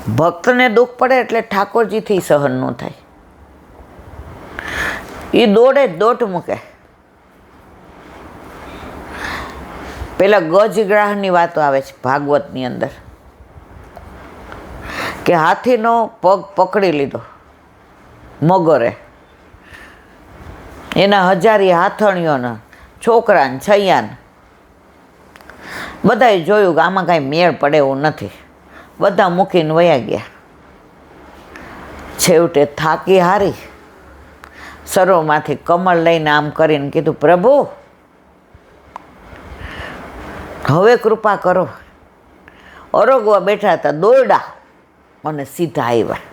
ભક્તને દુઃખ પડે એટલે ઠાકોરજીથી સહન ન થાય. એ દોડે જ દોટ મૂકે. પેલા ગજગ્રાહની વાતો આવે છે ભાગવતની અંદર, કે હાથીનો પગ પકડી લીધો મગરે, એના હજારી હાથણીઓના છોકરાને છૈયાને બધાએ જોયું કે આમાં કાંઈ મેળ પડે એવું નથી, બધા મૂકીને વયા ગયા. છેવટે થાકી હારી સરોમાંથી કમળ લઈને આમ કરીને કીધું, પ્રભુ હવે કૃપા કરો. અરોગવા બેઠા હતા, દોરડા અને સીધા આવ્યા.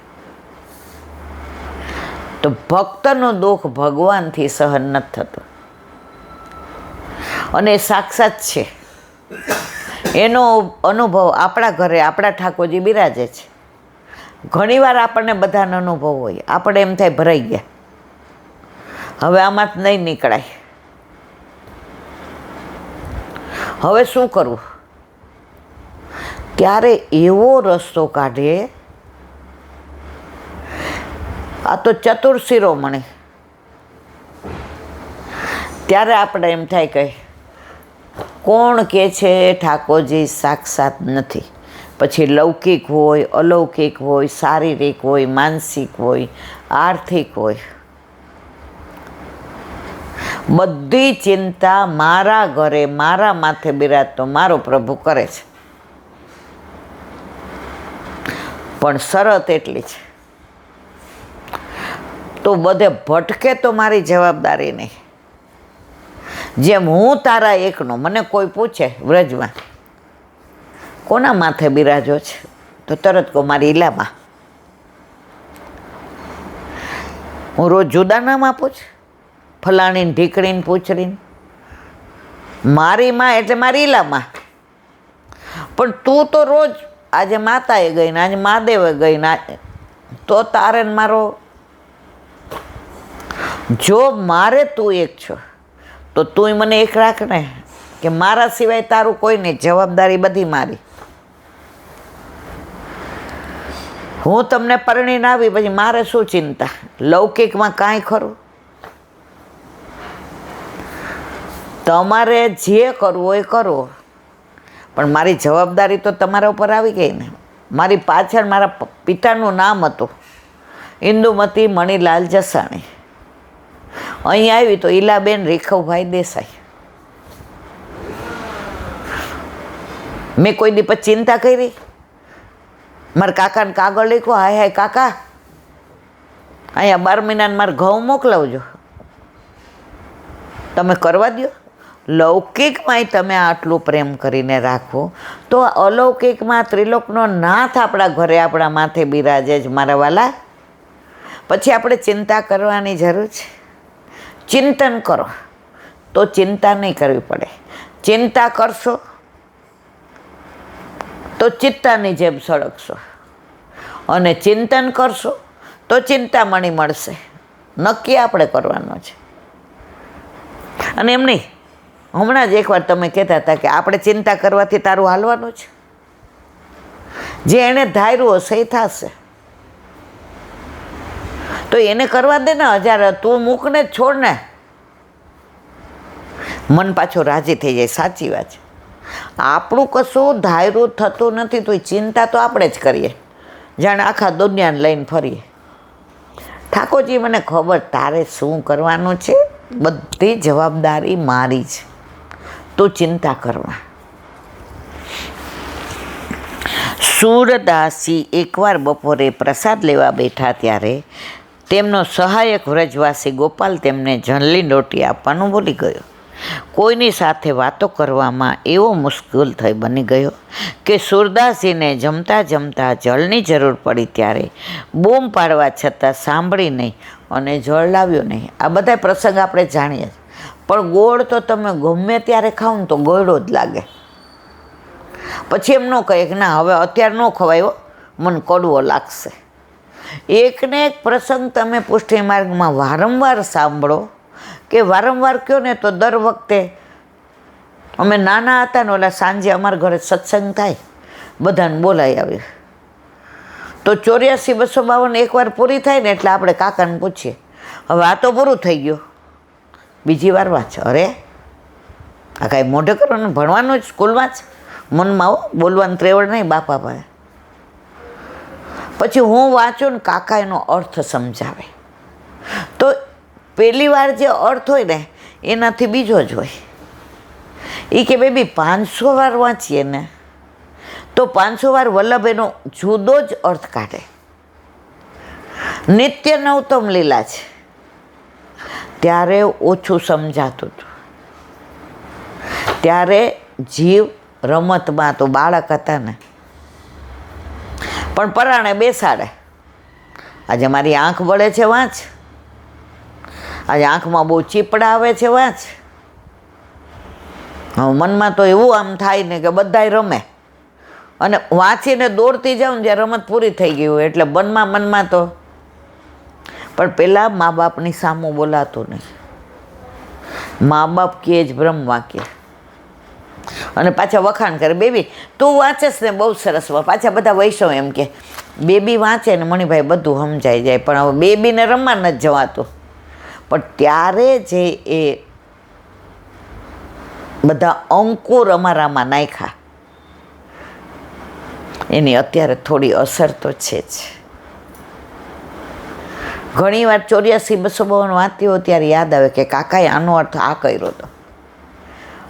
તો ભક્તનું દુઃખ ભગવાનથી સહન નથી થતું, અને એ સાક્ષાત છે. એનો અનુભવ આપણા ઘરે આપણા ઠાકોરજી બિરાજે છે. ઘણીવાર આપણને બધાનો અનુભવ હોય, આપણે એમ થાય ભરાઈ ગયા, હવે આમાં જ નહીં નીકળાય, હવે શું કરવું? ત્યારે એવો રસ્તો કાઢે, આ તો ચતુર શિરોમણી. ત્યારે આપણે એમ થાય કે કોણ કે છે ઠાકોરજી સાક્ષાત નથી. પછી લૌકિક હોય, અલૌકિક હોય, શારીરિક હોય, માનસિક હોય, આર્થિક હોય, બધી ચિંતા મારા ઘરે મારા માથે બિરાજતો મારો પ્રભુ કરે છે. પણ શરત એટલી છે, તો બધે ભટકે તો મારી જવાબદારી નહીં. જેમ હું તારા એકનો, મને કોઈ પૂછે વ્રજમાં કોના માથે બિરાજો છે, તો તરત કહું મારી ઈલામાં. હું રોજ જુદા નામ આપું છું, ફલાણીને ઢીકણીને પૂછડીને. મારી માં એટલે મારી ઈલામાં. પણ તું તો રોજ આજે માતાએ ગઈ ને આજે મહાદેવે ગઈ ને, તો તારે મારો, જો મારે તું એક છો તો તું મને એક રાખ ને, કે મારા સિવાય તારું કોઈ નહીં, જવાબદારી બધી મારી. હું તમને પરણીને આવી પછી મારે શું ચિંતા? લૌકિકમાં કાંઈ ખરું? તમારે જે કરવું હોય કરો, પણ મારી જવાબદારી તો તમારા ઉપર આવી ગઈ ને. મારી પાછળ મારા પિતાનું નામ હતું ઇન્દુમતી મણિલાલ જસાણી. અહીં આવી તો ઈલાબેન રેખવભાઈ દેસાઈ. મેં કોઈ દી પછી ચિંતા કરી? મારા કાકાને કાગળ લખ્યો, હાય હાય કાકા અહીંયા 12 મહિનાને મારે ઘઉં મોકલાવજો, તમે કરવા દો. લૌકિકમાંય તમે આટલું પ્રેમ કરીને રાખો, તો અલૌકિકમાં ત્રિલોકનો નાથ આપણા ઘરે આપણા માથે બિરાજે જ મારા વાલા. પછી આપણે ચિંતા કરવાની જરૂર છે? ચિંતન કરો તો ચિંતા નહીં કરવી પડે. ચિંતા કરશો તો ચિત્તાની જેમ સળગશો, અને ચિંતન કરશો તો ચિંતામણી મળશે. નક્કી આપણે કરવાનો છે. અને એમ નહીં, હમણાં જ એકવાર તમે કહેતા હતા કે આપણે ચિંતા કરવાથી તારું હાલવાનું છે. જે એણે ધાર્યું હશે એ થશે. તો એને કરવા દે ને, 1000 તું મૂકને જ છોડ ને, મન પાછું રાજી થઈ જાય. સાચી વાત છે. આપણું કશું ધાર્યું થતું નથી, તો ચિંતા તો આપણે જ કરીએ, જાણે આખા દુનિયાને લઈને ફરીએ. ઠાકોરજી મને ખબર તારે શું કરવાનું છે, બધી જવાબદારી મારી છે, તું ચિંતા કરવા. સૂરદાસજી એકવાર બપોરે પ્રસાદ લેવા બેઠા ત્યારે તેમનો સહાયક વ્રજવાસી ગોપાલ તેમને જળની રોટી આપવાનું ભૂલી ગયો. કોઈની સાથે વાતો કરવામાં એવો મુશ્કેલ બની ગયો કે સૂરદાસજીને જમતા જમતા જળની જરૂર પડી ત્યારે બૂમ પાડવા છતાં સાંભળી નહીં અને જળ લાવ્યો નહીં. આ બધા પ્રસંગ આપણે જાણીએ, પણ ગોળ તો તમે ગમે ત્યારે ખાઓ ને તો ગોળો જ લાગે. પછી એમ ન કહે કે ના હવે અત્યારે ન ખવાયો, મને કડવો લાગશે. એકને એક પ્રસંગ તમે પુષ્ટિ માર્ગમાં વારંવાર સાંભળો, કે વારંવાર કહો ને તો દર વખતે. અમે નાના હતા ને, ઓલા સાંજે અમારા ઘરે સત્સંગ થાય, બધાને બોલાવી આવે. તો 84,252 એકવાર પૂરી થાય ને એટલે આપણે કાકાને પૂછીએ, હવે આ તો પૂરું થઈ ગયું, બીજી વાર વાંચ. અરે આ કાંઈ મોઢે કરવાનું, ભણવાનું જ, સ્કૂલમાં જ, મનમાં હો, બોલવાનું ત્રેવડ નહીં બાપા પાસે. પછી હું વાંચું ને કાકા એનો અર્થ સમજાવે. તો પહેલી વાર જે અર્થ હોય ને એનાથી બીજો જ હોય. એ કે બેબી 500 વાર વાંચીએ ને તો 500 વાર વલ્લભ એનો જુદો જ અર્થ કાઢે. નિત્ય નવતમ લીલા છે ત્યારે ઓછું સમજાતું હતું. ત્યારે જીવ રમતમાં તો બાળક હતા ને, પણ પરાણે બેસાડે. આજે મારી આંખ બળે છે, વાંચ. આજે આંખમાં બહુ ચીપડા આવે છે, વાંચ. હવે મનમાં તો એવું આમ થાય ને કે બધાય રમે, અને વાંચીને દોડતી જાઉં ને જ્યારે રમત પૂરી થઈ ગઈ હોય એટલે મનમાં તો. પણ પહેલાં મા બાપની સામું બોલાતું નહીં. મા બાપ કહે જ બ્રહ્મ વાક્ય, અને પાછા વખાણ કરે, બેબી તું વાંચેસ ને બહુ સરસ. પાછા બધા વૈષ્ણવ એમ કે બેબી વાંચે ને મણિભાઈ બધું સમજાઈ જાય. પણ હવે બેબીને રમવા નથી જવાતું. પણ ત્યારે જે એ બધા અંકુર અમારામાં નાખ્યા એની અત્યારે થોડી અસર તો છે જ. ઘણી વાર 84,252 વાંચતી હોય ત્યારે યાદ આવે કે કાકાએ આનો અર્થ આ કર્યો હતો,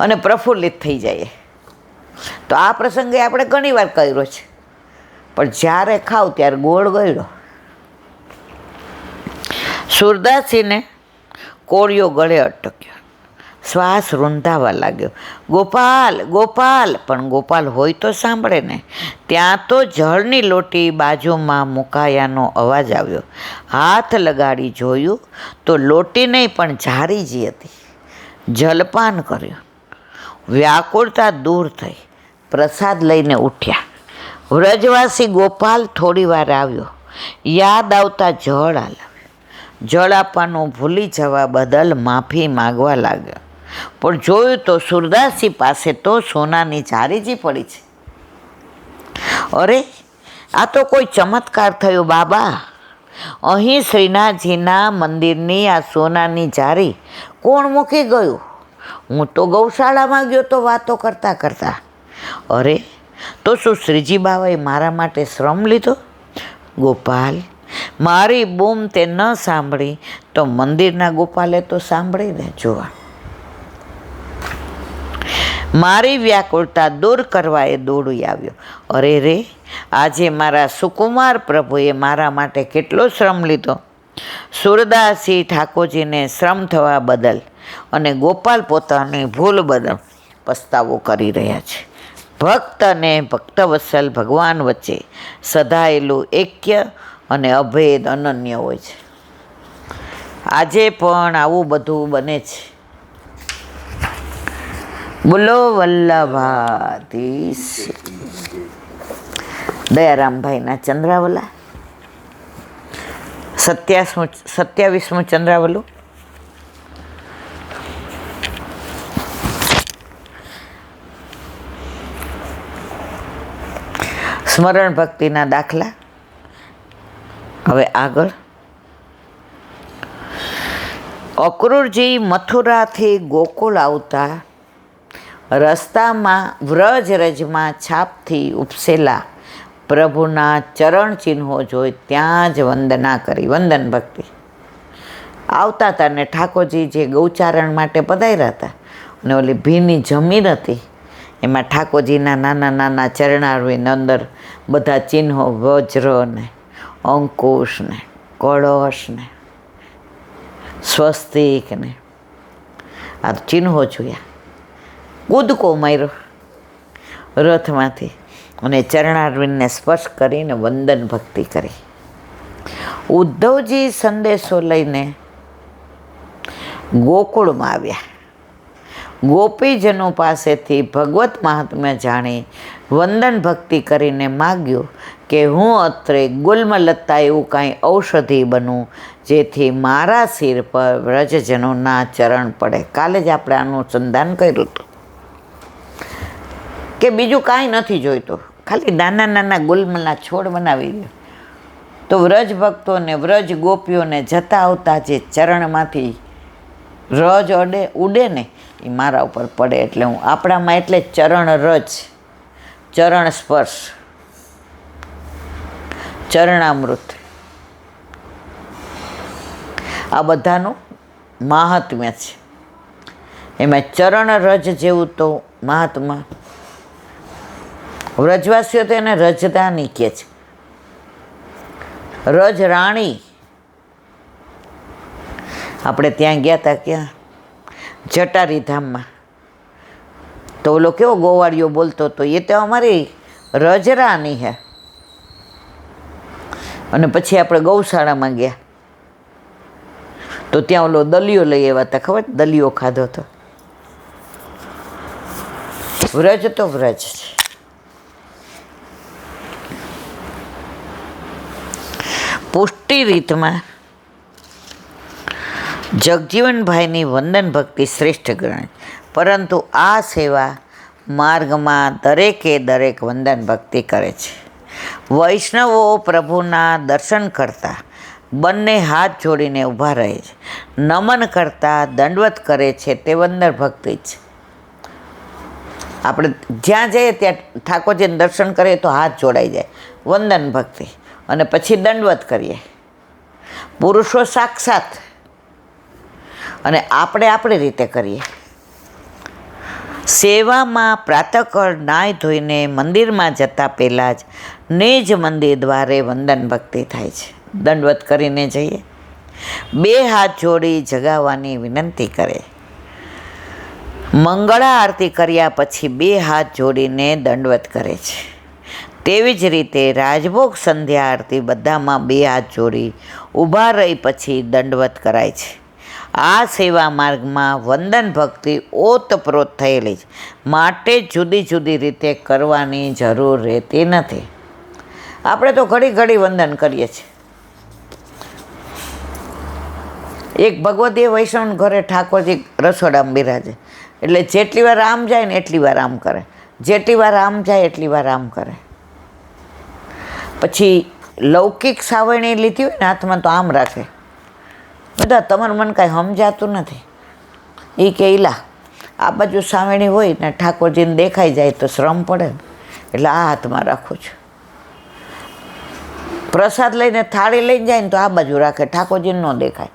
અને પ્રફુલ્લિત થઈ જાય. તો આ પ્રસંગે આપણે ઘણી વાર કર્યો છે, પણ જ્યારે ખાવ ત્યારે ગોળ ગળ્યો. સુરદાસીને કોળિયો ગળે અટક્યો, શ્વાસ રૂંધાવા લાગ્યો. ગોપાલ ગોપાલ, પણ ગોપાલ હોય તો સાંભળે ને. ત્યાં તો જળની લોટી બાજુમાં મુકાયાનો અવાજ આવ્યો. હાથ લગાડી જોયું તો લોટી નહીં પણ જારીજી હતી. જલપાન કર્યું, વ્યાકુળતા દૂર થઈ, પ્રસાદ લઈને ઉઠ્યા. વ્રજવાસી ગોપાલ થોડી વાર આવ્યો, યાદ આવતા જળ આલાવ્યો. જળ આપવાનું ભૂલી જવા બદલ માફી માગવા લાગ્યો. પણ જોયું તો સુરદાસજી પાસે તો સોનાની જારીજી પડી છે. અરે આ તો કોઈ ચમત્કાર થયો બાબા. અહીં શ્રીનાથજીના મંદિરની આ સોનાની જારી કોણ મૂકી ગયું? હું તો ગૌશાળામાં ગયો તો વાતો કરતાં કરતાં. અરે તો શું શ્રીજી બાવાએ મારા માટે શ્રમ લીધો? ગોપાલ, મારી બૂમ તે ન સાંભળી તો મંદિરના ગોપાલે તો સાંભળીને જોવા. મારી વ્યાકુળતા દૂર કરવા એ દોડી આવ્યો. અરે રે, આજે મારા સુકુમાર પ્રભુએ મારા માટે કેટલો શ્રમ લીધો. સુરદાસજી ઠાકોરજીને શ્રમ થવા બદલ અને ગોપાલ પોતાની ભૂલ બદલ પસ્તાવો કરી રહ્યા છે. ભક્ત અને ભક્તવત્સલ ભગવાન વચ્ચે સધાયેલું એક્ય અને અભેદ અનન્ય હોય છે. આજે પણ આવું બધું બને છે. બોલો વલ્લભાધીશ. દયારામભાઈના ચંદ્રાવલા, 27મું ચંદ્રાવલું. સ્મરણ ભક્તિના દાખલા. હવે આગળ. અક્રૂરજી મથુરાથી ગોકુળ આવતા રસ્તામાં વ્રજરજમાં છાપથી ઉપસેલા પ્રભુના ચરણ ચિહ્નો જોઈ ત્યાં જ વંદના કરી. વંદન ભક્તિ. આવતા હતા ને ઠાકોરજી જે ગૌચારણ માટે પધાર્યા હતા, અને ઓલી ભીની જમીન હતી એમાં ઠાકોરજીના નાના નાના ચરણારવિંદ અંદર બધા ચિહ્નો, વજ્ર ને અંકુશ ને કળશ ને સ્વસ્તિક ને આ ચિહ્નો જોયા. કૂદકો માર્યો રથમાંથી અને ચરણારવિંદને સ્પર્શ કરીને વંદન ભક્તિ કરી. ઉદ્ધવજી સંદેશો લઈને ગોકુળમાં આવ્યા. ગોપીજનો પાસેથી ભગવત મહાત્મ્ય જાણી વંદન ભક્તિ કરીને માગ્યું કે હું અત્રે ગુલ્મલતા એવું કાંઈ ઔષધિ બનું જેથી મારા શિર પર વ્રજજનોના ચરણ પડે. કાલે જ આપણે આનું સંધાન કર્યું હતું કે બીજું કાંઈ નથી જોઈતું, ખાલી નાના નાના ગુલમના છોડ બનાવી દો તો વ્રજ ભક્તોને વ્રજ ગોપીઓને જતા આવતા જે ચરણમાંથી રજ ઉડે ને એ મારા ઉપર પડે, એટલે હું આપણામાં એટલે ચરણ રજ, ચરણ સ્પર્શ, ચરણામૃત, આ બધાનું મહાત્મ્ય છે. એમાં ચરણ રજ જેવું તો મહાત્મા, વ્રજવાસીઓ તો એને રજદાની કહે છે, રજ રાણી. આપણે ત્યાં ગયા હતા, ક્યાં જટારી ધામમાં, તો ઓલો કેવો ગોવાળિયો બોલતો હતો, એ તો અમારી રજરાની હે. અને પછી આપણે ગૌશાળામાં ગયા તો ત્યાં ઓલો દલિયો લઈ આવ્યા હતા, ખબર? દલિયો ખાધો હતો. વ્રજ તો વ્રજ છે. પુષ્ટિ રીતમાં જગજીવનભાઈની વંદન ભક્તિ શ્રેષ્ઠ ગણાય, પરંતુ આ સેવા માર્ગમાં દરેક વંદન ભક્તિ કરે છે. વૈષ્ણવો પ્રભુના દર્શન કરતા બંને હાથ જોડીને ઊભા રહે છે, નમન કરતા દંડવત કરે છે, તે વંદન ભક્તિ છે. આપણે જ્યાં જઈએ ત્યાં ઠાકોરજીને દર્શન કરીએ તો હાથ જોડાઈ જાય, વંદન ભક્તિ. અને પછી દંડવત કરીએ, પુરુષો સાક્ષાત, અને આપણે આપણી રીતે કરીએ. સેવામાં પ્રાતઃકાળ નાહી ધોઈને મંદિરમાં જતાં પહેલાં જ નિજ મંદિર દ્વારે વંદન ભક્તિ થાય છે. દંડવત કરીને જઈએ, બે હાથ જોડી જગાવવાની વિનંતી કરે. મંગળા આરતી કર્યા પછી બે હાથ જોડીને દંડવત કરે છે. તેવી જ રીતે રાજભોગ સંધ્યા આરતી બધામાં બે હાથ જોડી ઊભા રહી પછી દંડવત કરાય છે. આ સેવા માર્ગમાં વંદન ભક્તિ ઓતપ્રોત થયેલી છે, માટે જુદી જુદી રીતે કરવાની જરૂર રહેતી નથી. આપણે તો ઘડી ઘડી વંદન કરીએ છીએ. એક ભગવદીય વૈષ્ણવ ઘરે ઠાકોરજી રસોડામાં બિરાજે, એટલે જેટલી વાર આમ જાય ને એટલી વાર આમ કરે, જેટલી વાર આમ જાય એટલી વાર આમ કરે. પછી લૌકિક સાવરણી લીધી હોય ને હાથમાં તો આમ રાખે. બધા તમારું મન કાંઈ સમજાતું નથી. એ કે ઈલા આ બાજુ સાવરણી હોય ને ઠાકોરજીને દેખાઈ જાય તો શ્રમ પડે ને, એટલે આ હાથમાં રાખું છું. પ્રસાદ લઈને થાળી લઈને જાય ને તો આ બાજુ રાખે, ઠાકોરજીને ન દેખાય.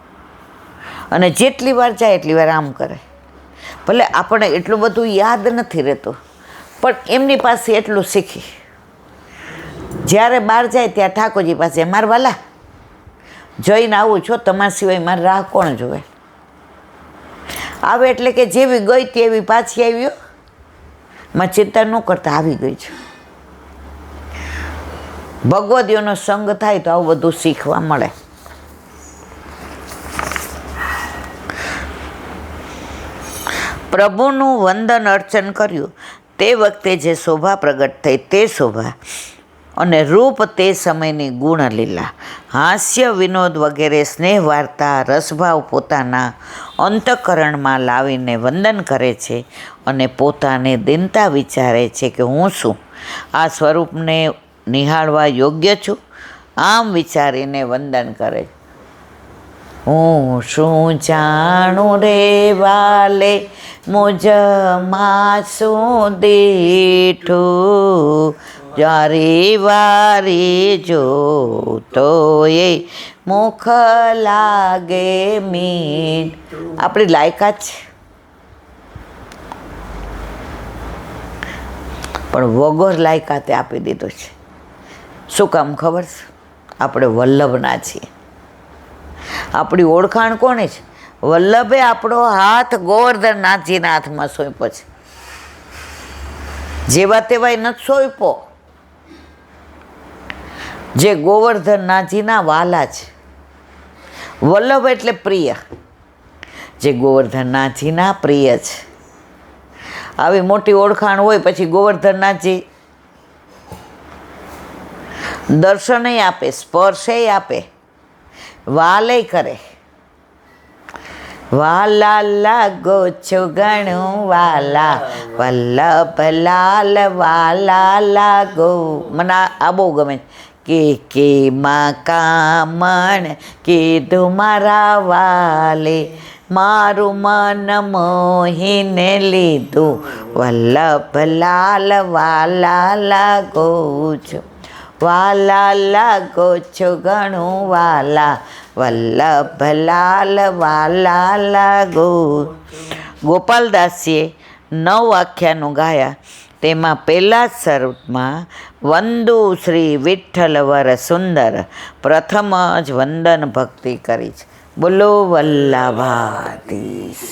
અને જેટલી વાર જાય એટલી વાર આમ કરે. ભલે આપણને એટલું બધું યાદ નથી રહેતું, પણ એમની પાસે એટલું શીખી. જ્યારે બહાર જાય ત્યાં ઠાકોરજી પાસે, મારા વાલા જઈને આવું છો, તમારા સિવાય મારી રાહ કોણ જોવે? આવે એટલે કે જેવી ગઈ તેવી પાછી આવ્યો, માં ચિંતા ન કરતા આવી ગઈ છું. ભગવદીઓનો સંગ થાય તો આવું બધું શીખવા મળે. પ્રભુનું વંદન અર્ચન કર્યું તે વખતે જે શોભા પ્રગટ થઈ તે શોભા અને રૂપ તે સમયની ગુણ લીલા, હાસ્ય વિનોદ વગેરે સ્નેહ વાર્તા રસભાવ પોતાના અંતઃકરણમાં લાવીને વંદન કરે છે અને પોતાને દિનતા વિચારે છે કે હું શું આ સ્વરૂપને નિહાળવા યોગ્ય છું. આમ વિચારીને વંદન કરે. હું શું જાણું રે વાલે મુજમાં શું દીઠું, જ્યારે વારે જો તો એ મુખ લાગે મીઠ. આપણી લાયકાત છે, પણ વગર લાયકાતે આપી દીધું છે. શું કામ ખબર છે? આપણે વલ્લભના છીએ. આપણી ઓળખાણ કોને છે? વલ્લભે આપણો હાથ ગોવર્ધનનાથજીના હાથમાં સોંપ્યો છે. જેવા તેવાય નથી સોંપ્યો, જે ગોવર્ધનનાથજીના વાલા છે. વલ્લભ એટલે પ્રિય, જે ગોવર્ધનનાથજીના પ્રિય છે. આવી મોટી ઓળખાણ હોય પછી ગોવર્ધનનાથજી દર્શનય આપે, સ્પર્શય આપે, વાલે કરે. વાલા લાગો છો ઘણું વાલા, વલ્લભ લાલ વાલા લાગો. મને આ બહુ ગમે કે માં કામણ કીધું મારા વાલે, મારું મન મોહીને લીધું, વલ્લભલાલ વાલા લાગો છો, વાલા લાગો છો ઘણું વાલા, વલ્લભલાલ વાલા લાગો. ગોપાલદાસીએ 9 આખ્યાનો ગાયા. તેમાં પહેલા જ શરૂમાં વંદુ શ્રી વિઠ્ઠલ વર સુંદર, પ્રથમ જ વંદન ભક્તિ કરી છે. બોલો વલ્લભાધીશ.